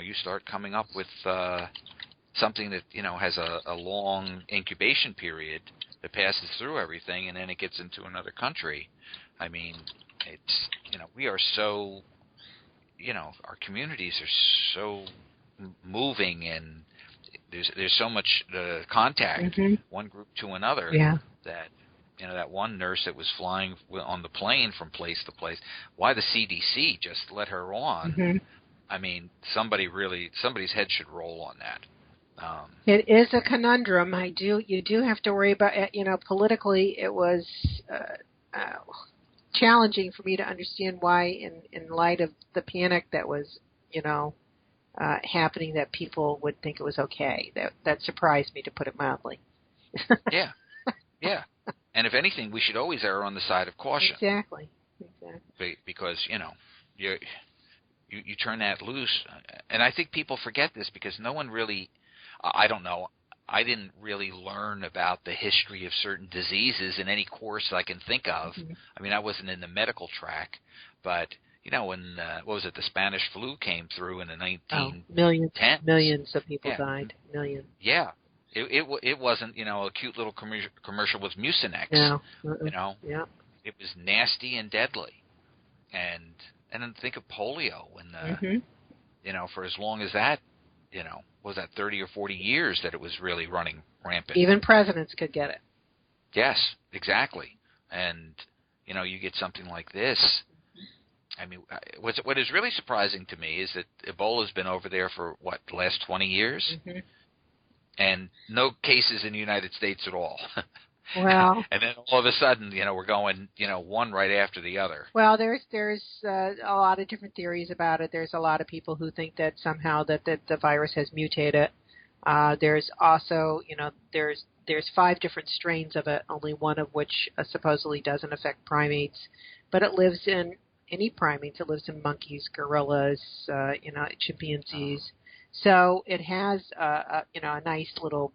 You start coming up with something that, has a long incubation period that passes through everything, and then it gets into another country. I mean, it's, we are so, our communities are so moving, and there's so much contact, one group to another, that, that one nurse that was flying on the plane from place to place, why the CDC just let her on, I mean, somebody's head should roll on that. It is a conundrum. You do have to worry about, politically it was challenging for me to understand why, in light of the panic that was, happening, that people would think it was okay. That surprised me, to put it mildly. Yeah. And if anything, we should always err on the side of caution. Exactly. Because, you turn that loose, and I think people forget this because no one really, I don't know, I didn't really learn about the history of certain diseases in any course I can think of. I mean, I wasn't in the medical track, but when what was it, the Spanish flu came through in the 1910s. Millions of people died. Millions. Yeah. It wasn't, a cute little commercial with Mucinex. No. Yeah. It was nasty and deadly. And then think of polio when for as long as that, was that 30 or 40 years that it was really running rampant. Even presidents could get it. Yes, exactly. And you get something like this. I mean, what is really surprising to me is that Ebola's been over there for the last 20 years, and no cases in the United States at all. Well, and then all of a sudden, we're going, one right after the other. Well, there's a lot of different theories about it. There's a lot of people who think that somehow that the virus has mutated. There's also, there's 5 different strains of it, only one of which supposedly doesn't affect primates, but it lives in any primates. It lives in monkeys, gorillas, chimpanzees. So it has a nice little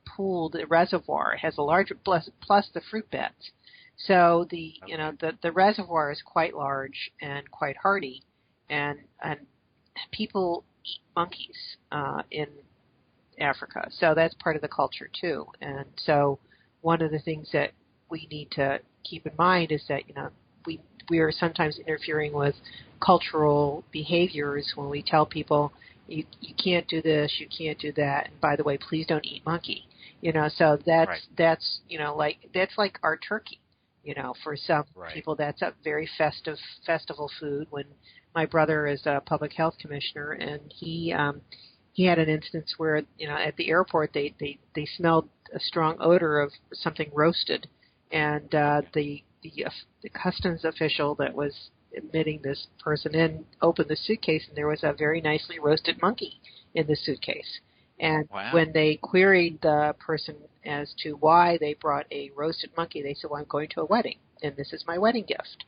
pooled reservoir. It has a larger plus the fruit beds. So the reservoir is quite large and quite hardy, and people eat monkeys in Africa. So that's part of the culture too. And so one of the things that we need to keep in mind is that we are sometimes interfering with cultural behaviors when we tell people you can't do this, you can't do that, and by the way, please don't eat monkey. So that's that's like our turkey. For some people that's a very festival food. When my brother is a public health commissioner, and he had an instance where at the airport they smelled a strong odor of something roasted, and the customs official that was admitting this person in opened the suitcase, and there was a very nicely roasted monkey in the suitcase. And when they queried the person as to why they brought a roasted monkey, they said, well, I'm going to a wedding, and this is my wedding gift.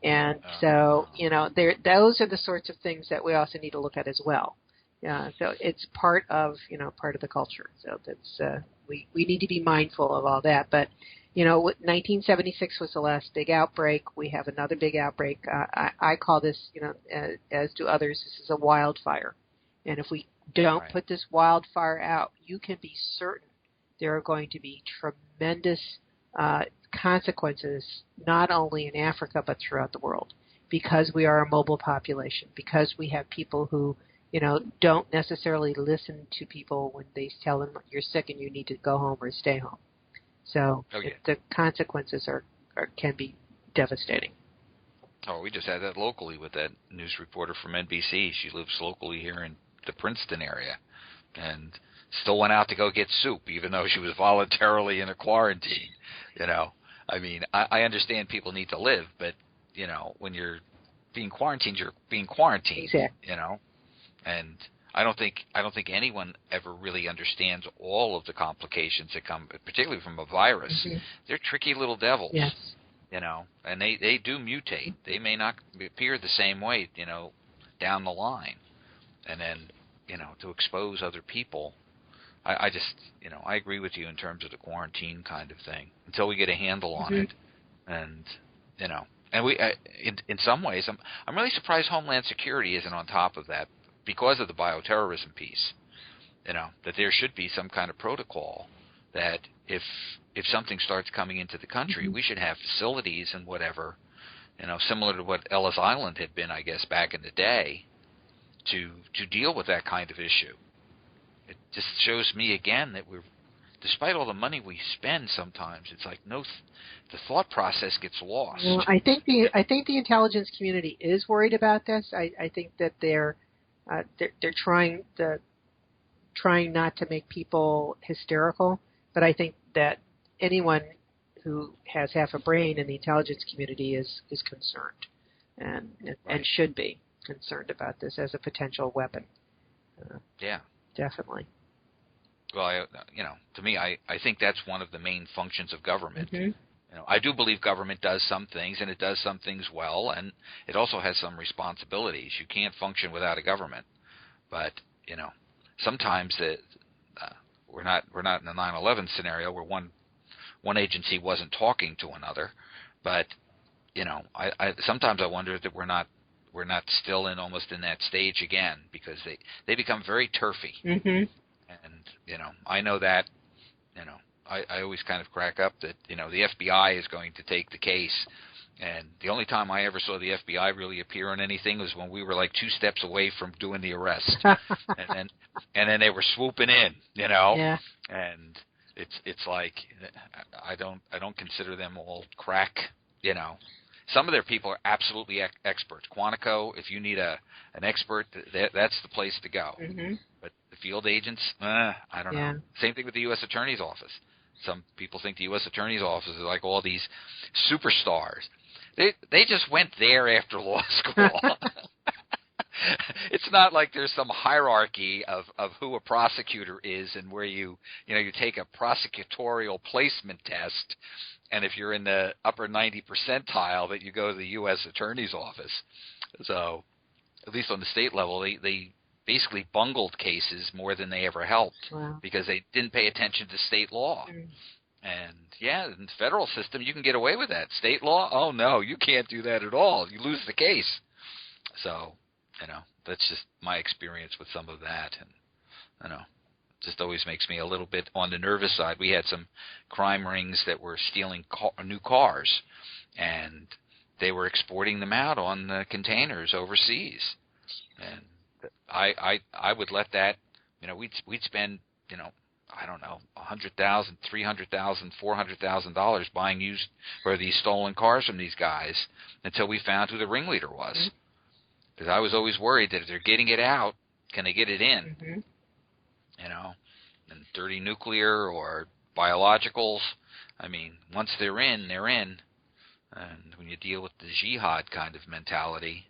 And so, those are the sorts of things that we also need to look at as well. So it's part of the culture. So that's we need to be mindful of all that. But 1976 was the last big outbreak. We have another big outbreak. I call this, as do others, this is a wildfire. And if we don't put this wildfire out, you can be certain there are going to be tremendous consequences, not only in Africa but throughout the world, because we are a mobile population, because we have people who don't necessarily listen to people when they tell them you're sick and you need to go home or stay home. So the consequences can be devastating. Oh, we just had that locally with that news reporter from NBC. She lives locally here in the Princeton area, and still went out to go get soup, even though she was voluntarily in a quarantine. I mean, I understand people need to live, but when you're being quarantined, you're being quarantined. Exactly. And I don't think anyone ever really understands all of the complications that come, particularly from a virus. They're tricky little devils. Yes. And they do mutate. They may not appear the same way, down the line. And then, to expose other people, I just, I agree with you in terms of the quarantine kind of thing until we get a handle on it. And, and we, in some ways, I'm really surprised Homeland Security isn't on top of that because of the bioterrorism piece. that there should be some kind of protocol that if something starts coming into the country, we should have facilities and whatever, similar to what Ellis Island had been, I guess, back in the day, to deal with that kind of issue. It just shows me again that despite all the money we spend, sometimes it's like the thought process gets lost. Well, I think the intelligence community is worried about this. I think that they're trying not to make people hysterical, but I think that anyone who has half a brain in the intelligence community is concerned and should be concerned about this as a potential weapon. Yeah. Definitely. Well, to me, I think that's one of the main functions of government. Mm-hmm. I do believe government does some things, and it does some things well, and it also has some responsibilities. You can't function without a government. But, sometimes we're not in a 9/11 scenario where one agency wasn't talking to another. But, I sometimes I wonder that we're not still almost in that stage again, because they become very turfy. Mm-hmm. And, I know that, I always kind of crack up that, the FBI is going to take the case. And the only time I ever saw the FBI really appear on anything was when we were like 2 steps away from doing the arrest. and then they were swooping in, Yeah. And it's like, I don't consider them all crack, Some of their people are absolutely experts. Quantico, if you need an expert, that's the place to go. Mm-hmm. But the field agents, I don't know. Same thing with the U.S. Attorney's Office. Some people think the U.S. Attorney's Office is like all these superstars. They just went there after law school. It's not like there's some hierarchy of who a prosecutor is and where you take a prosecutorial placement test, and if you're in the upper 90 percentile, that you go to the U.S. Attorney's Office. So, at least on the state level, they basically bungled cases more than they ever helped. Wow. Because they didn't pay attention to state law. Mm. And, in the federal system, you can get away with that. State law, oh, no, you can't do that at all. You lose the case. So, that's just my experience with some of that. And, it just always makes me a little bit on the nervous side. We had some crime rings that were stealing new cars, and they were exporting them out on containers overseas. And I would let that, we'd spend, I don't know, $100,000, $300,000, $400,000 buying used or these stolen cars from these guys until we found who the ringleader was. Because I was always worried that if they're getting it out, can they get it in? Mm-hmm. And dirty nuclear or biologicals. I mean, once they're in, they're in. And when you deal with the jihad kind of mentality,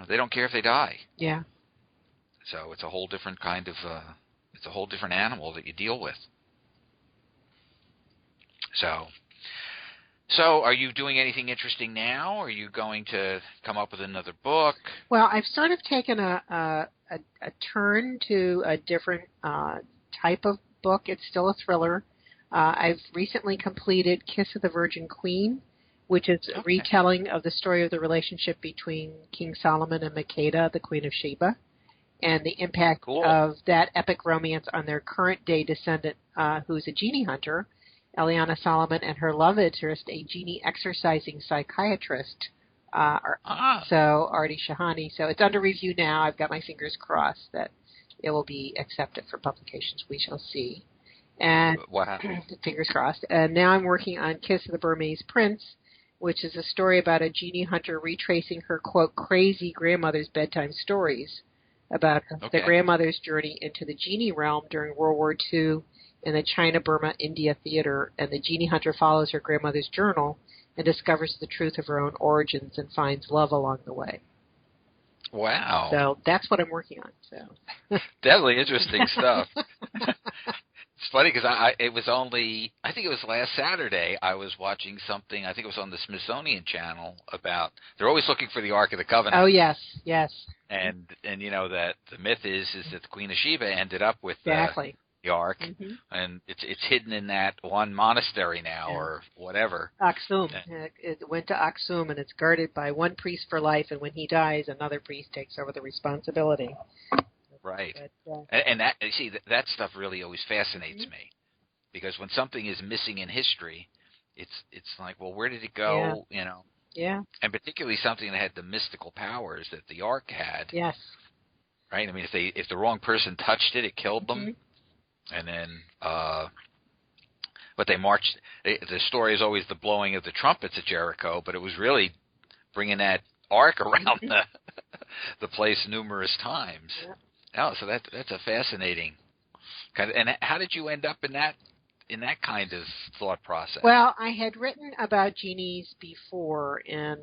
they don't care if they die. Yeah. So it's a whole different kind of, it's a whole different animal that you deal with. So are you doing anything interesting now? Are you going to come up with another book? Well, I've sort of taken a turn to a different type of book. It's still a thriller. I've recently completed Kiss of the Virgin Queen, which is a retelling of the story of the relationship between King Solomon and Makeda, the Queen of Sheba, and the impact of that epic romance on their current-day descendant, who's a genie hunter, Eliana Solomon, and her love interest, a genie-exorcising psychiatrist, so Artie Shahani. So it's under review now. I've got my fingers crossed that it will be accepted for publications. We shall see. And fingers crossed. And now I'm working on Kiss of the Burmese Prince, which is a story about a genie hunter retracing her, quote, crazy grandmother's bedtime stories about the grandmother's journey into the genie realm during World War II in the China-Burma-India theater. And the genie hunter follows her grandmother's journal and discovers the truth of her own origins and finds love along the way. Wow. So that's what I'm working on. So definitely interesting stuff. It's funny because it was only, I think it was last Saturday, I was watching something, I think it was on the Smithsonian Channel, about, they're always looking for the Ark of the Covenant. Oh, yes, yes. And that the myth is that the Queen of Sheba ended up with the Ark, and it's hidden in that one monastery now or whatever. Aksum. It went to Aksum, and it's guarded by one priest for life, and when he dies, another priest takes over the responsibility. Right. But, And that, you see, that stuff really always fascinates me, because when something is missing in history, it's like, well, where did it go? yeah, You know, yeah, and particularly something that had the mystical powers that the Ark had. yes. Right. I mean, if the wrong person touched it, it killed them. Mm-hmm. And then, but they marched. The story is always the blowing of the trumpets at Jericho, but it was really bringing that Ark around the place numerous times. Yeah. Oh, so that's a fascinating kind of. And how did you end up in that kind of thought process? Well, I had written about genies before in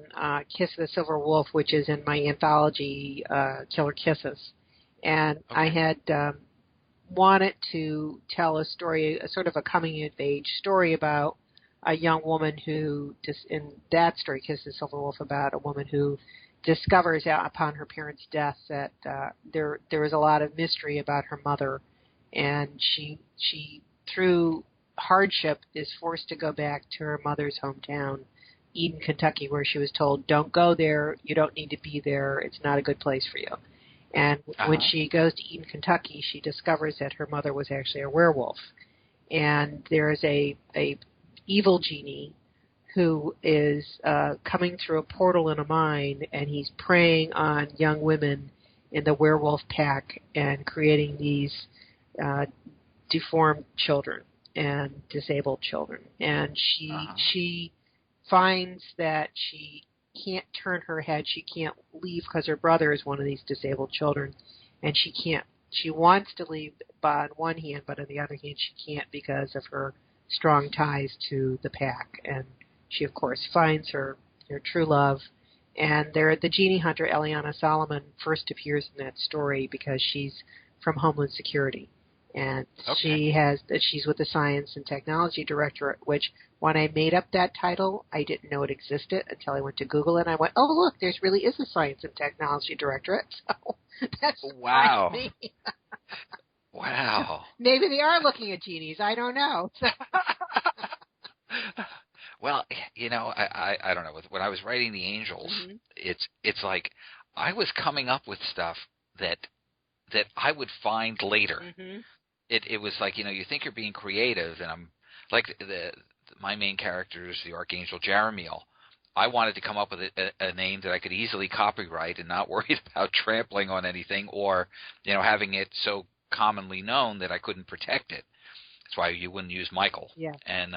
Kiss of the Silver Wolf, which is in my anthology, Killer Kisses. And Okay. I had wanted to tell a story, a sort of a coming-of-age story about a young woman who, just in that story, Kiss of the Silver Wolf, about a woman who discovers out upon her parents' death that there was a lot of mystery about her mother, and she through hardship is forced to go back to her mother's hometown, Eden, Kentucky, where she was told, "Don't go there. You don't need to be there. It's not a good place for you." And when she goes to Eden, Kentucky, she discovers that her mother was actually a werewolf. And there's a evil genie who is coming through a portal in a mine, and he's preying on young women in the werewolf pack and creating these deformed children and disabled children. And she finds that she can't turn her head. She can't leave because her brother is one of these disabled children, and she can't. She wants to leave on one hand, but on the other hand, she can't because of her strong ties to the pack. And she, of course, finds her true love. And the genie hunter, Eliana Solomon, first appears in that story because she's from Homeland Security. And she's with the Science and Technology Directorate, which when I made up that title, I didn't know it existed until I went to Google it, and I went, oh, look, there really is a Science and Technology Directorate. So that's wow. me. Wow. Maybe they are looking at genies. I don't know. Well, you know, I don't know. When I was writing The Angels, it's like I was coming up with stuff that I would find later. It was like, you know, you think you're being creative, and I'm like my main character is the Archangel Jeremiel. I wanted to come up with a name that I could easily copyright and not worry about trampling on anything, or, you know, having it so commonly known that I couldn't protect it. That's why you wouldn't use Michael. Yeah. And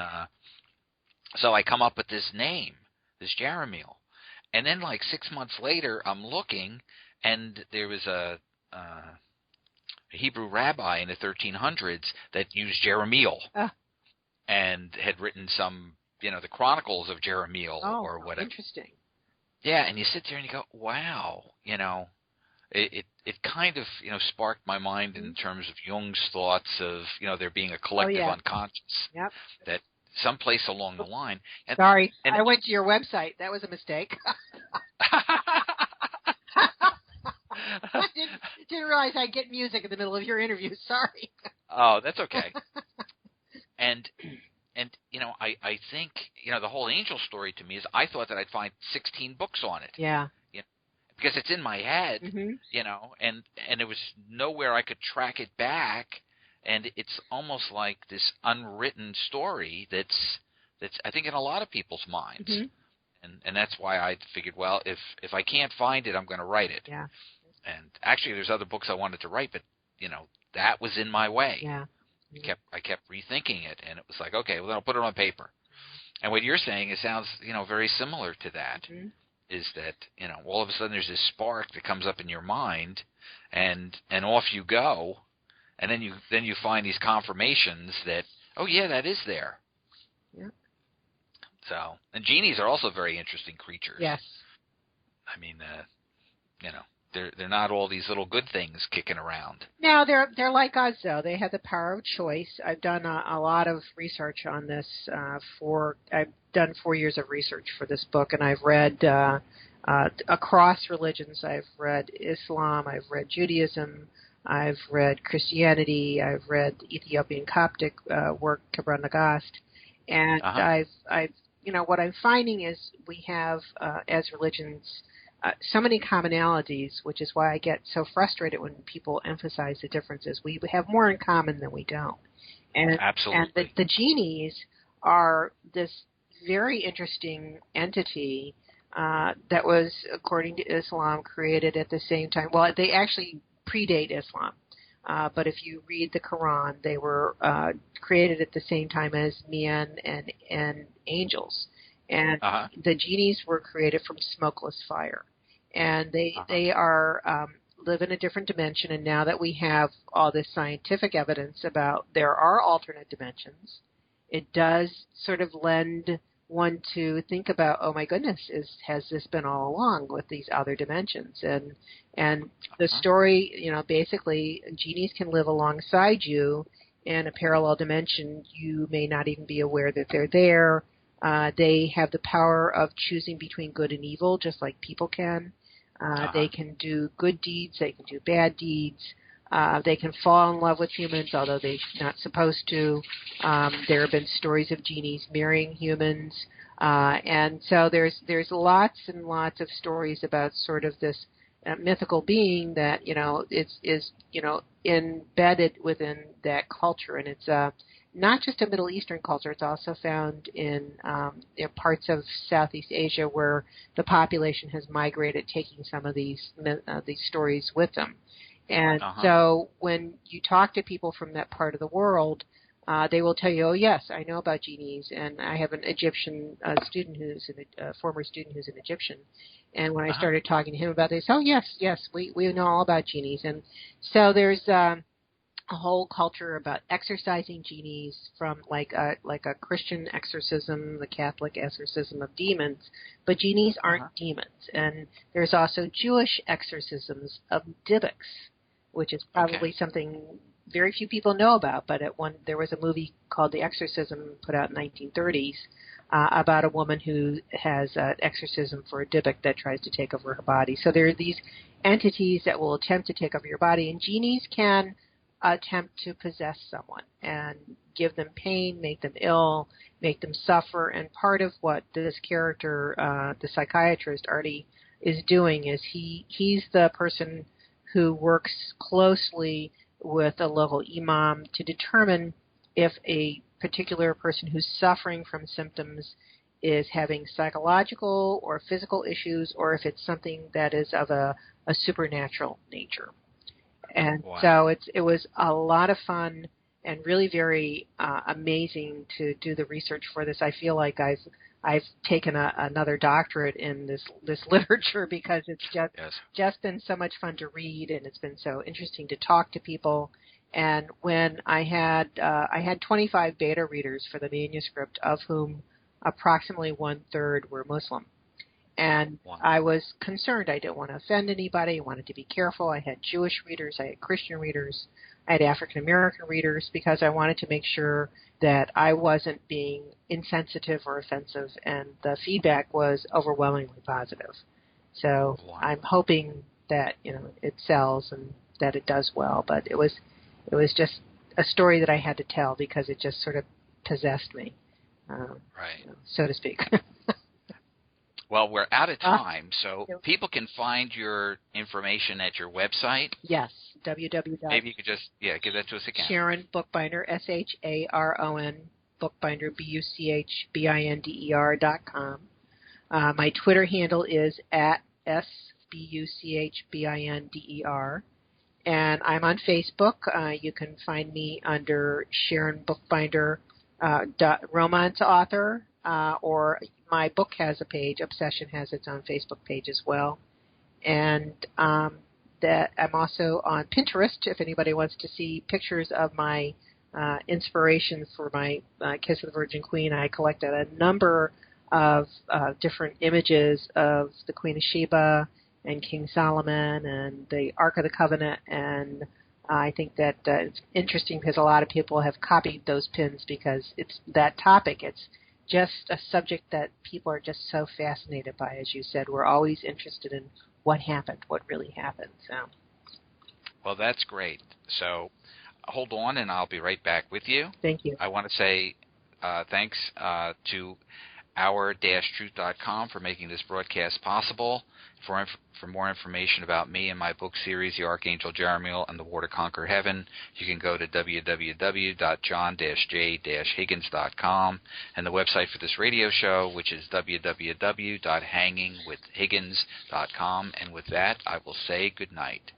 so I come up with this name, this Jeremiel. And then like 6 months later, I'm looking, and there was a Hebrew rabbi in the 1300s that used Jeremiel and had written some, you know, the Chronicles of Jeremiel or whatever. Interesting. Yeah, and you sit there and you go, wow, you know, it kind of, you know, sparked my mind in terms of Jung's thoughts of, you know, there being a collective unconscious that someplace along the line. And, sorry, I went to your website. That was a mistake. I didn't realize I'd get music in the middle of your interview. Sorry. Oh, that's okay. And you know, I think, you know, the whole angel story to me is I thought that I'd find 16 books on it. Yeah. You know, because it's in my head, you know, and there was nowhere I could track it back, and it's almost like this unwritten story that's I think in a lot of people's minds. And that's why I figured, well, if I can't find it, I'm going to write it. Yeah. And actually, there's other books I wanted to write, but, you know, that was in my way. Yeah. I kept rethinking it, and it was like, okay, well, then I'll put it on paper. And what you're saying, it sounds, you know, very similar to that, is that, you know, all of a sudden there's this spark that comes up in your mind, and off you go, and then you find these confirmations that, oh, yeah, that is there. Yeah. So, and genies are also very interesting creatures. Yes. I mean, you know, they're not all these little good things kicking around. No, they're like us, though. They have the power of choice. I've done a lot of research on this. I've done 4 years of research for this book, and I've read across religions. I've read Islam. I've read Judaism. I've read Christianity. I've read Ethiopian Coptic work, Kabran Nagast, and I've you know, what I'm finding is we have as religions so many commonalities, which is why I get so frustrated when people emphasize the differences. We have more in common than we don't. And Absolutely. the genies are this very interesting entity that was, according to Islam, created at the same time. Well, they actually predate Islam. But if you read the Quran, they were created at the same time as men and angels. And the genies were created from smokeless fire. And they are live in a different dimension. And now that we have all this scientific evidence about there are alternate dimensions, it does sort of lend one to think about, oh my goodness, has this been all along with these other dimensions? And the story, basically genies can live alongside you in a parallel dimension. You may not even be aware that they're there. They have the power of choosing between good and evil, just like people can. They can do good deeds. They can do bad deeds. They can fall in love with humans, although they're not supposed to. There have been stories of genies marrying humans. And so there's lots and lots of stories about sort of this mythical being that, is embedded within that culture. And it's not just a Middle Eastern culture. It's also found in parts of Southeast Asia where the population has migrated, taking some of these stories with them. And so when you talk to people from that part of the world, they will tell you, oh, yes, I know about genies. And I have an Egyptian student a former student who's an Egyptian. And when I started talking to him about this, oh, yes, we know all about genies. And so there's a whole culture about exorcising genies, from like a Christian exorcism, the Catholic exorcism of demons, but genies aren't demons. And there's also Jewish exorcisms of Dybbuk, which is probably something very few people know about. But there was a movie called The Exorcism put out in the 1930s about a woman who has an exorcism for a Dybbuk that tries to take over her body. So there are these entities that will attempt to take over your body, and genies can attempt to possess someone and give them pain, make them ill, make them suffer. And part of what this character, the psychiatrist Artie, is doing is he's the person who works closely with a local imam to determine if a particular person who's suffering from symptoms is having psychological or physical issues, or if it's something that is of a supernatural nature. And so it was a lot of fun and really very amazing to do the research for this. I feel like I've taken another doctorate in this literature, because it's just been so much fun to read, and it's been so interesting to talk to people. And when I had 25 beta readers for the manuscript, of whom approximately 1/3 were Muslim. And I was concerned. I didn't want to offend anybody. I wanted to be careful. I had Jewish readers. I had Christian readers. I had African American readers, because I wanted to make sure that I wasn't being insensitive or offensive. And the feedback was overwhelmingly positive. So I'm hoping that it sells and that it does well. But it was just a story that I had to tell, because it just sort of possessed me, so to speak. Well, we're out of time, so people can find your information at your website. Yes, www. Maybe you could just give that to us again. Sharon Buchbinder, SHARON Buchbinder, BUCHBINDER.com. My Twitter handle is at SBUCHBINDER, and I'm on Facebook. You can find me under Sharon Buchbinder, romance author, or my book has a page. Obsession has its own Facebook page as well. And that I'm also on Pinterest, if anybody wants to see pictures of my inspiration for my Kiss of the Virgin Queen. I collected a number of different images of the Queen of Sheba and King Solomon and the Ark of the Covenant. And I think that it's interesting, because a lot of people have copied those pins, because it's that topic. It's just a subject that people are just so fascinated by. As you said, we're always interested in what happened, what really happened. So, well, that's great. So hold on, and I'll be right back with you. Thank you. I want to say thanks to our-truth.com for making this broadcast possible. For more information about me and my book series, The Archangel Jeremiel and the War to Conquer Heaven, you can go to www.john-j-higgins.com, and the website for this radio show, which is www.hangingwithhiggins.com. And with that, I will say good night.